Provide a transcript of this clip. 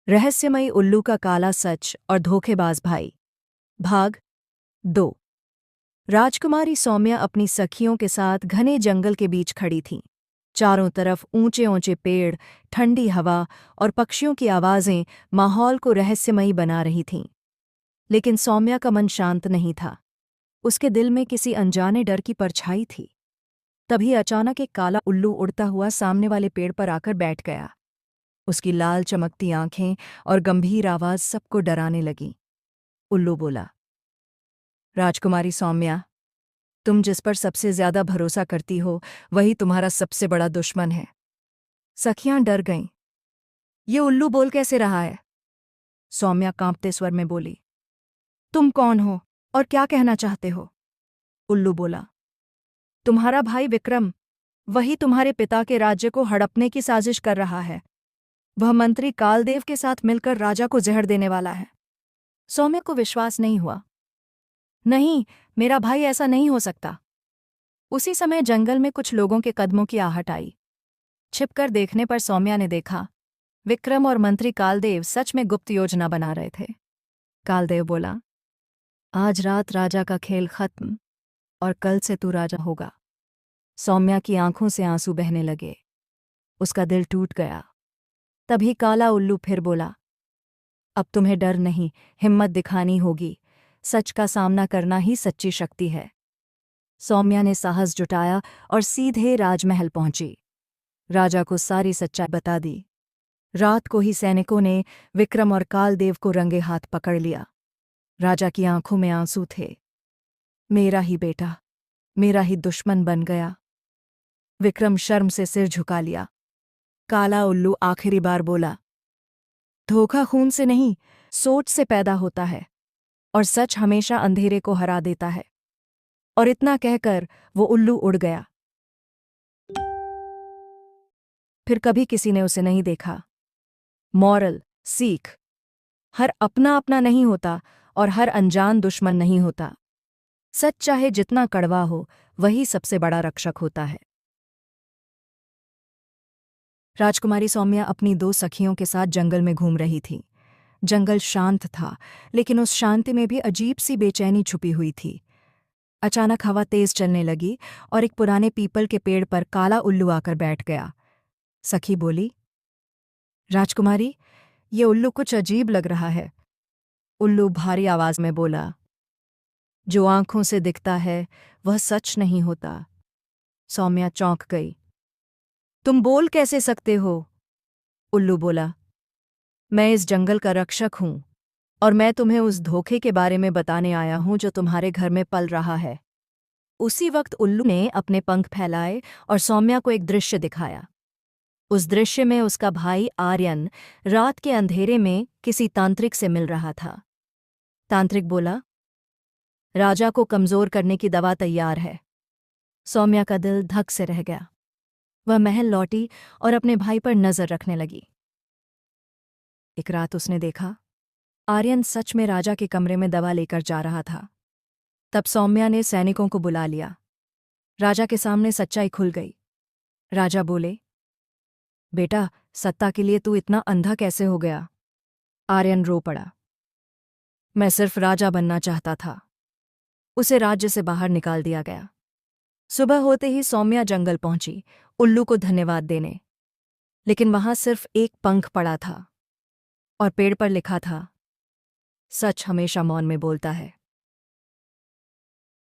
रहस्यमयी उल्लू का काला सच और धोखेबाज भाई। भाग 2। राजकुमारी सौम्या अपनी सखियों के साथ घने जंगल के बीच खड़ी थीं। चारों तरफ ऊंचे ऊंचे पेड़, ठंडी हवा और पक्षियों की आवाज़ें माहौल को रहस्यमयी बना रही थीं। लेकिन सौम्या का मन शांत नहीं था। उसके दिल में किसी अनजाने डर की परछाई थी। तभी अचानक एक काला उल्लू उड़ता हुआ सामने वाले पेड़ पर आकर बैठ गया। उसकी लाल चमकती आंखें और गंभीर आवाज सबको डराने लगी। उल्लू बोला, राजकुमारी सौम्या, तुम जिस पर सबसे ज्यादा भरोसा करती हो वही तुम्हारा सबसे बड़ा दुश्मन है। सखियां डर गईं। ये उल्लू बोल कैसे रहा है? सौम्या कांपते स्वर में बोली, तुम कौन हो और क्या कहना चाहते हो? उल्लू बोला, तुम्हारा भाई विक्रम, वही तुम्हारे पिता के राज्य को हड़पने की साजिश कर रहा है। वह मंत्री कालदेव के साथ मिलकर राजा को जहर देने वाला है। सौम्या को विश्वास नहीं हुआ। नहीं, मेरा भाई ऐसा नहीं हो सकता। उसी समय जंगल में कुछ लोगों के कदमों की आहट आई। छिपकर देखने पर सौम्या ने देखा, विक्रम और मंत्री कालदेव सच में गुप्त योजना बना रहे थे। कालदेव बोला, आज रात राजा का खेल खत्म और कल से तू राजा होगा। सौम्या की आंखों से आंसू बहने लगे। उसका दिल टूट गया। तभी काला उल्लू फिर बोला, अब तुम्हें डर नहीं, हिम्मत दिखानी होगी। सच का सामना करना ही सच्ची शक्ति है। सौम्या ने साहस जुटाया और सीधे राजमहल पहुंची। राजा को सारी सच्चाई बता दी। रात को ही सैनिकों ने विक्रम और कालदेव को रंगे हाथ पकड़ लिया। राजा की आंखों में आंसू थे। मेरा ही बेटा, मेरा ही दुश्मन बन गया। विक्रम शर्म से सिर झुका लिया। काला उल्लू आखिरी बार बोला, धोखा खून से नहीं, सोच से पैदा होता है और सच हमेशा अंधेरे को हरा देता है। और इतना कहकर वो उल्लू उड़ गया। फिर कभी किसी ने उसे नहीं देखा। मॉरल, सीख, हर अपना अपना नहीं होता और हर अनजान दुश्मन नहीं होता। सच चाहे जितना कड़वा हो, वही सबसे बड़ा रक्षक होता है। राजकुमारी सौम्या अपनी 2 सखियों के साथ जंगल में घूम रही थी। जंगल शांत था, लेकिन उस शांति में भी अजीब सी बेचैनी छुपी हुई थी। अचानक हवा तेज चलने लगी और एक पुराने पीपल के पेड़ पर काला उल्लू आकर बैठ गया। सखी बोली, राजकुमारी, ये उल्लू कुछ अजीब लग रहा है। उल्लू भारी आवाज में बोला, जो आंखों से दिखता है वह सच नहीं होता। सौम्या चौंक गई। तुम बोल कैसे सकते हो? उल्लू बोला, मैं इस जंगल का रक्षक हूं और मैं तुम्हें उस धोखे के बारे में बताने आया हूं जो तुम्हारे घर में पल रहा है। उसी वक्त उल्लू ने अपने पंख फैलाए और सौम्या को एक दृश्य दिखाया। उस दृश्य में उसका भाई आर्यन रात के अंधेरे में किसी तांत्रिक से मिल रहा था। तांत्रिक बोला, राजा को कमजोर करने की दवा तैयार है। सौम्या का दिल धक से रह गया। वह महल लौटी और अपने भाई पर नजर रखने लगी। एक रात उसने देखा, आर्यन सच में राजा के कमरे में दवा लेकर जा रहा था। तब सौम्या ने सैनिकों को बुला लिया। राजा के सामने सच्चाई खुल गई। राजा बोले, बेटा, सत्ता के लिए तू इतना अंधा कैसे हो गया? आर्यन रो पड़ा, मैं सिर्फ राजा बनना चाहता था। उसे राज्य से बाहर निकाल दिया गया। सुबह होते ही सौम्या जंगल पहुंची उल्लू को धन्यवाद देने। लेकिन वहां सिर्फ एक पंख पड़ा था और पेड़ पर लिखा था, सच हमेशा मौन में बोलता है।